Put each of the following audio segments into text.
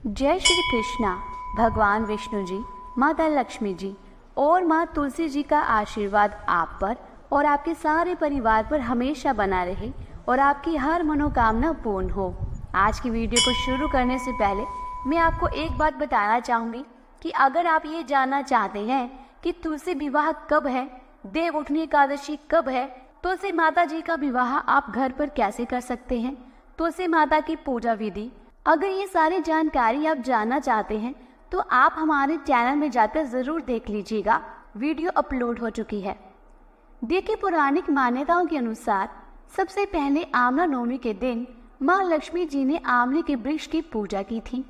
जय श्री कृष्णा। भगवान विष्णु जी, माता लक्ष्मी जी और माँ तुलसी जी का आशीर्वाद आप पर और आपके सारे परिवार पर हमेशा बना रहे और आपकी हर मनोकामना पूर्ण हो। आज की वीडियो को शुरू करने से पहले मैं आपको एक बात बताना चाहूँगी कि अगर आप ये जानना चाहते हैं कि तुलसी विवाह कब है, देव उठनी एकादशी कब है, तुलसी माता जी का विवाह आप घर पर कैसे कर सकते हैं, तुलसी माता की पूजा विधि, अगर ये सारी जानकारी आप जानना चाहते हैं तो आप हमारे चैनल में जाकर ज़रूर देख लीजिएगा। वीडियो अपलोड हो चुकी है। देखिए, पौराणिक मान्यताओं के अनुसार सबसे पहले आंवला नवमी के दिन माँ लक्ष्मी जी ने आंवले के वृक्ष की पूजा की थी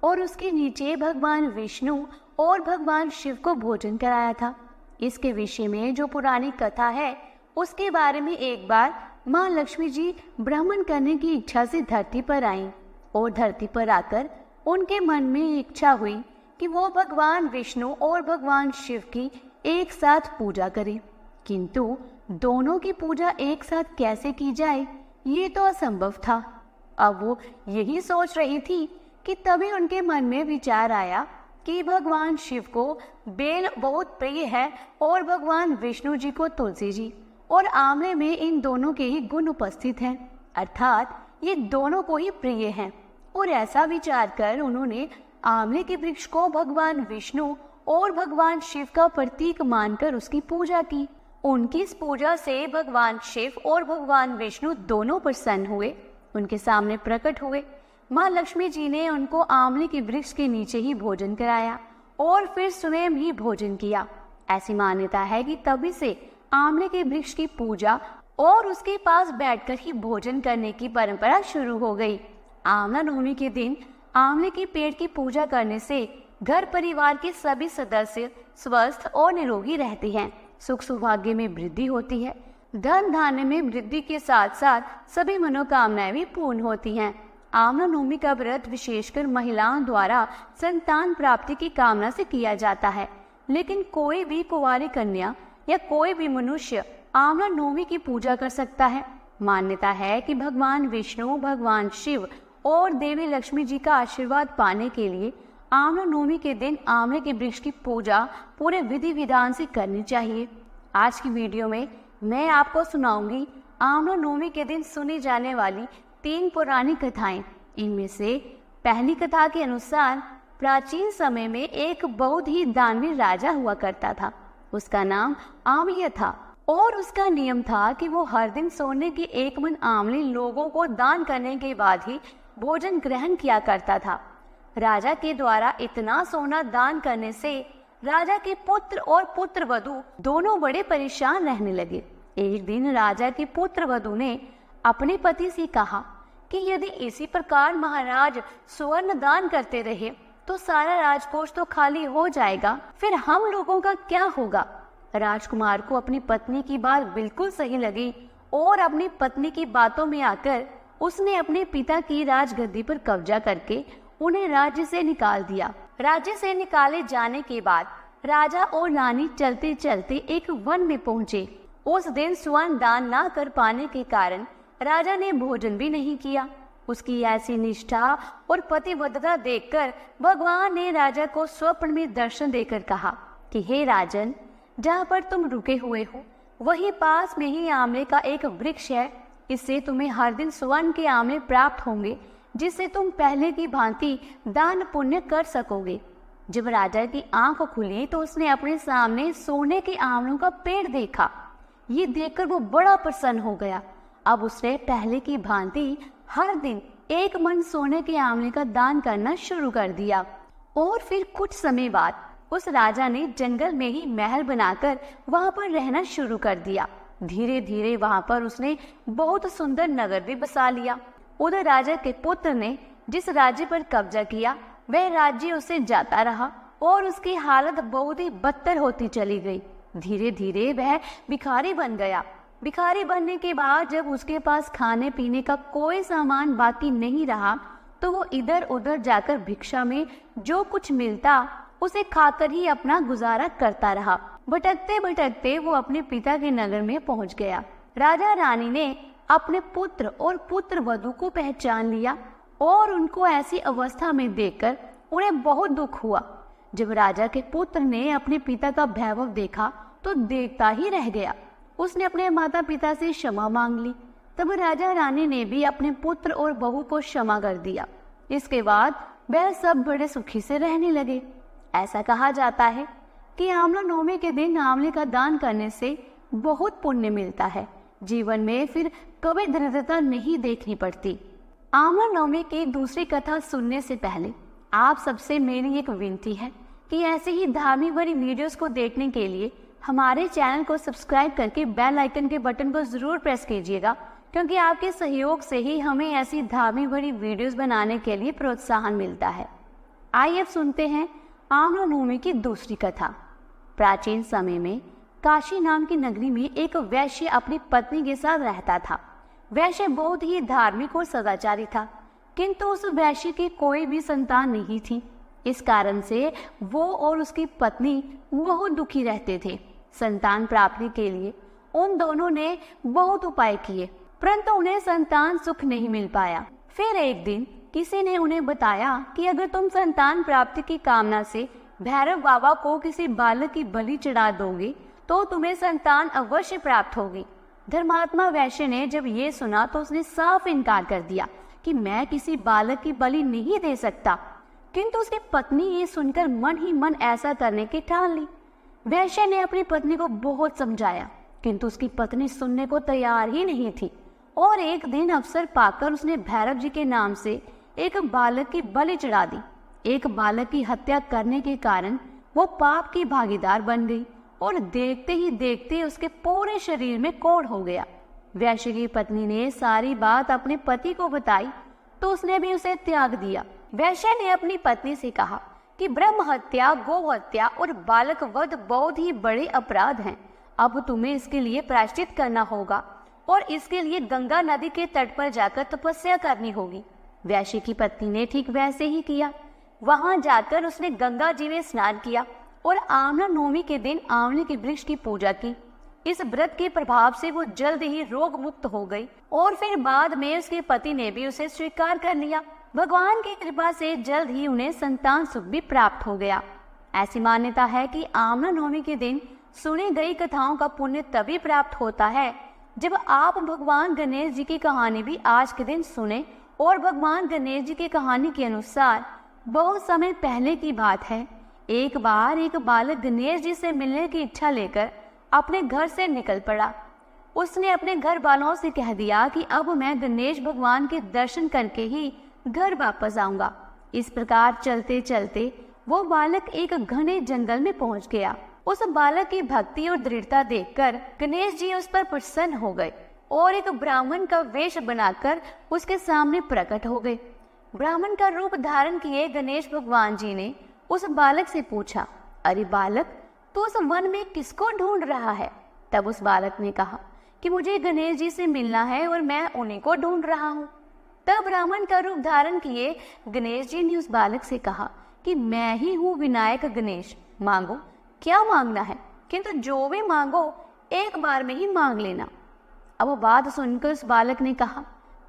और उसके नीचे भगवान विष्णु और भगवान शिव को भोजन कराया था। इसके विषय में जो पौराणिक कथा है उसके बारे में एक बार माँ लक्ष्मी जी भ्रमण करने की इच्छा से धरती पर आईं और धरती पर आकर उनके मन में इच्छा हुई कि वो भगवान विष्णु और भगवान शिव की एक साथ पूजा करें, किंतु दोनों की पूजा एक साथ कैसे की जाए ये तो असंभव था। अब वो यही सोच रही थी कि तभी उनके मन में विचार आया कि भगवान शिव को बेल बहुत प्रिय है और भगवान विष्णु जी को तुलसी जी, और आंवले में इन दोनों के ही गुण उपस्थित हैं, अर्थात ये दोनों को ही प्रिय हैं। और ऐसा विचार कर उन्होंने आंवले के वृक्ष को भगवान विष्णु और भगवान शिव का प्रतीक मानकर उसकी पूजा की। उनकी इस पूजा से भगवान शिव और भगवान विष्णु दोनों प्रसन्न हुए, उनके सामने प्रकट हुए। माँ लक्ष्मी जी ने उनको आंवले के वृक्ष के नीचे ही भोजन कराया और फिर स्वयं ही भोजन किया। ऐसी मान्यता है कि तभी से आंवले के वृक्ष की पूजा और उसके पास बैठकर ही भोजन करने की परंपरा शुरू हो गई। आंवला नवमी के दिन आंवले के पेड़ की पूजा करने से घर परिवार के सभी सदस्य स्वस्थ और निरोगी रहते हैं, सुख सौभाग्य में वृद्धि होती है, धन धान्य में वृद्धि के साथ साथ सभी मनोकामनाएं भी पूर्ण होती हैं। आंवला नवमी का व्रत विशेषकर महिलाओं द्वारा संतान प्राप्ति की कामना से किया जाता है, लेकिन कोई भी कुंवारी कन्या या कोई भी मनुष्य आंवला नवमी की पूजा कर सकता है। मान्यता है कि भगवान विष्णु, भगवान शिव और देवी लक्ष्मी जी का आशीर्वाद पाने के लिए आंवला नवमी के दिन आंवले के वृक्ष की पूजा पूरे विधि विधान से करनी चाहिए। आज की वीडियो में मैं आपको सुनाऊंगी आंवला नवमी के दिन सुनी जाने वाली 3 पौराणिक कथाएं। इनमें से पहली कथा के अनुसार प्राचीन समय में एक बहुत ही दानवीर राजा हुआ करता था। उसका नाम आंवलिया था और उसका नियम था कि वो हर दिन सोने के 1 मन आंवले लोगों को दान करने के बाद ही भोजन ग्रहण किया करता था। राजा के द्वारा इतना सोना दान करने से राजा के पुत्र और पुत्र वधू दोनों बड़े परेशान रहने लगे। एक दिन राजा के पुत्र वधू ने अपने पति से कहा कि यदि इसी प्रकार महाराज स्वर्ण दान करते रहे तो सारा राजकोष तो खाली हो जाएगा, फिर हम लोगों का क्या होगा। राजकुमार को अपनी पत्नी की बात बिल्कुल सही लगी और अपनी पत्नी की बातों में आकर उसने अपने पिता की राजगद्दी पर कब्जा करके उन्हें राज्य से निकाल दिया। राज्य से निकाले जाने के बाद राजा और रानी चलते चलते एक वन में पहुंचे। उस दिन स्वर्ण दान न कर पाने के कारण राजा ने भोजन भी नहीं किया। उसकी ऐसी निष्ठा और पतिव्रता देखकर भगवान ने राजा को स्वप्न में दर्शन देकर कहा कि हे राजन, जहाँ पर तुम रुके हुए हो वहीं पास में ही आंवले का एक वृक्ष है। इससे तुम्हें हर दिन स्वर्ण के आंवले प्राप्त होंगे, जिससे तुम पहले की भांति दान पुण्य कर सकोगे। जब राजा की आंख खुली तो उसने अपने सामने सोने के आंवलों का पेड़ देखा। ये देखकर वो बड़ा प्रसन्न हो गया। अब उसने पहले की भांति हर दिन 1 मन सोने के आंवले का दान करना शुरू कर दिया। और फिर कुछ समय बाद उस राजा ने जंगल में ही महल बनाकर वहां पर रहना शुरू कर दिया। धीरे धीरे वहां पर उसने बहुत सुंदर नगर भी बसा लिया। उधर राजा के पुत्र ने जिस राज्य पर कब्जा किया वह राज्य उसे जाता रहा और उसकी हालत बहुत ही बदतर होती चली गई। धीरे धीरे वह भिखारी बन गया। भिखारी बनने के बाद जब उसके पास खाने पीने का कोई सामान बाकी नहीं रहा तो वो इधर उधर जाकर भिक्षा में जो कुछ मिलता उसे खाकर ही अपना गुजारा करता रहा। भटकते भटकते वो अपने पिता के नगर में पहुंच गया। राजा रानी ने अपने पुत्र और पुत्र वधू को पहचान लिया और उनको ऐसी अवस्था में देखकर उन्हें बहुत दुख हुआ। जब राजा के पुत्र ने अपने पिता का वैभव देखा तो देखता ही रह गया। उसने अपने माता पिता से क्षमा मांग ली। तब राजा रानी ने भी अपने पुत्र और बहू को क्षमा कर दिया। इसके बाद वह सब बड़े सुखी से रहने लगे। ऐसा कहा जाता है कि आंवला नवमी के दिन आंवले का दान करने से बहुत पुण्य मिलता है। जीवन में फिर कभी दरिद्रता नहीं देखनी पड़ती। आंवला नवमी की दूसरी कथा सुनने से पहले आप सबसे मेरी एक विनती है कि ऐसे ही धार्मिक भरी वीडियोस को देखने के लिए हमारे चैनल को सब्सक्राइब करके बेल आइकन के बटन को जरूर प्रेस कीजिएगा, क्योंकि आपके सहयोग से ही हमें ऐसी धार्मिक भरी वीडियोस बनाने के लिए प्रोत्साहन मिलता है। आइए अब सुनते हैं आंवला नवमी की दूसरी कथा। प्राचीन समय में काशी नाम की नगरी में एक वैश्य अपनी पत्नी के साथ रहता था। वैश्य बहुत ही धार्मिक और सदाचारी था, किंतु उस वैश्य की कोई भी संतान नहीं थी। इस कारण से वो और उसकी पत्नी बहुत दुखी रहते थे। संतान प्राप्ति के लिए उन दोनों ने बहुत उपाय किए, परंतु उन्हें संतान सुख नहीं मिल पाया। फिर एक दिन किसी ने उन्हें बताया कि अगर तुम संतान प्राप्ति की कामना से भैरव बाबा को किसी बालक की बलि चढ़ा दोगे तो तुम्हें संतान अवश्य प्राप्त होगी। धर्मात्मा वैश्य ने जब ये सुना तो उसने साफ इनकार कर दिया कि मैं किसी बालक की बलि नहीं दे सकता। किंतु उसकी पत्नी ये सुनकर मन ही मन ऐसा करने की ठान ली। वैश्य ने अपनी पत्नी को बहुत समझाया, किंतु उसकी पत्नी सुनने को तैयार ही नहीं थी। और एक दिन अवसर पाकर उसने भैरव जी के नाम से एक बालक की बलि चढ़ा दी। एक बालक की हत्या करने के कारण वो पाप की भागीदार बन गई और देखते ही देखते उसके पूरे शरीर में कोढ़ हो गया। वैश्य की पत्नी ने सारी बात अपने पति को बताई तो उसने भी उसे त्याग दिया। वैश्य ने अपनी पत्नी से कहा कि ब्रह्म हत्या, गौ हत्या और बालक वध बहुत ही बड़े अपराध हैं। अब तुम्हें इसके लिए प्रायश्चित करना होगा और इसके लिए गंगा नदी के तट पर जाकर तपस्या करनी होगी। वैश्य की पत्नी ने ठीक वैसे ही किया। वहां जाकर उसने गंगा जी में स्नान किया और आंवला नवमी के दिन आंवले के वृक्ष की पूजा की। इस व्रत के प्रभाव से वो जल्द ही रोग मुक्त हो गई और फिर बाद में उसके पति ने भी उसे स्वीकार कर लिया। भगवान की कृपा से जल्द ही उन्हें संतान सुख भी प्राप्त हो गया। ऐसी मान्यता है कि आंवला नवमी के दिन सुनी गई कथाओं का पुण्य तभी प्राप्त होता है जब आप भगवान गणेश जी की कहानी भी आज के दिन सुने। और भगवान गणेश जी की कहानी के अनुसार बहुत समय पहले की बात है, एक बार एक बालक गणेश जी से मिलने की इच्छा लेकर अपने घर से निकल पड़ा। उसने अपने घर वालों से कह दिया कि अब मैं गणेश भगवान के दर्शन करके ही घर वापस आऊंगा। इस प्रकार चलते चलते वो बालक एक घने जंगल में पहुंच गया। उस बालक की भक्ति और दृढ़ता देखकर गणेश जी उस पर प्रसन्न हो गए और एक ब्राह्मण का वेश बनाकर उसके सामने प्रकट हो गए। ब्राह्मण का रूप धारण किए गणेश भगवान जी ने उस बालक से पूछा, अरे बालक, तू उस वन में किसको ढूंढ रहा है? तब उस बालक ने कहा कि मुझे गणेश जी से मिलना है और मैं उन्हीं को ढूंढ रहा हूँ। तब ब्राह्मण का रूप धारण किए गणेश जी ने उस बालक से कहा कि मैं ही हूँ विनायक गणेश, मांगो क्या मांगना है, किंतु जो भी मांगो एक बार में ही मांग लेना। अब वो बात सुनकर उस बालक ने कहा,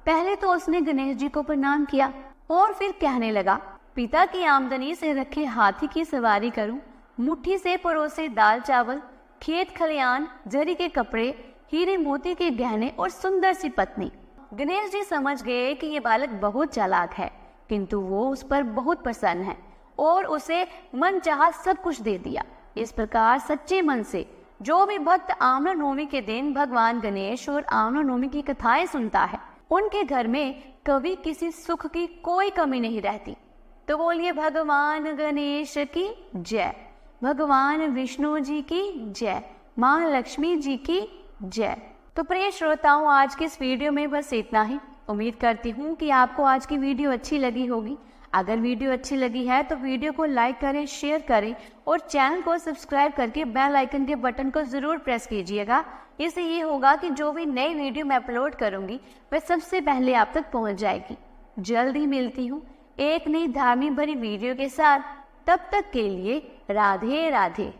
पहले तो उसने गणेश जी को प्रणाम किया और फिर कहने लगा, पिता की आमदनी से रखे हाथी की सवारी करूं, मुट्ठी से परोसे दाल चावल, खेत खलियान, जरी के कपड़े, हीरे मोती के गहने और सुंदर सी पत्नी। गणेश जी समझ गए कि ये बालक बहुत चालाक है, किंतु वो उस पर बहुत प्रसन्न है और उसे मन चाहा सब कुछ दे दिया। इस प्रकार सच्चे मन से जो भी भक्त आंवला नवमी के दिन भगवान गणेश और आंवला नवमी की कथाएं सुनता है, उनके घर में कभी किसी सुख की कोई कमी नहीं रहती। तो बोलिए भगवान गणेश की जय, भगवान विष्णु जी की जय, माँ लक्ष्मी जी की जय। तो प्रिय श्रोताओं, आज के इस वीडियो में बस इतना ही। उम्मीद करती हूँ कि आपको आज की वीडियो अच्छी लगी होगी। अगर वीडियो अच्छी लगी है तो वीडियो को लाइक करें, शेयर करें और चैनल को सब्सक्राइब करके बेल आइकन के बटन को जरूर प्रेस कीजिएगा। इससे ये होगा कि जो भी नई वीडियो मैं अपलोड करूंगी वह सबसे पहले आप तक पहुंच जाएगी। जल्द ही मिलती हूँ एक नई धार्मिक भरी वीडियो के साथ। तब तक के लिए राधे राधे।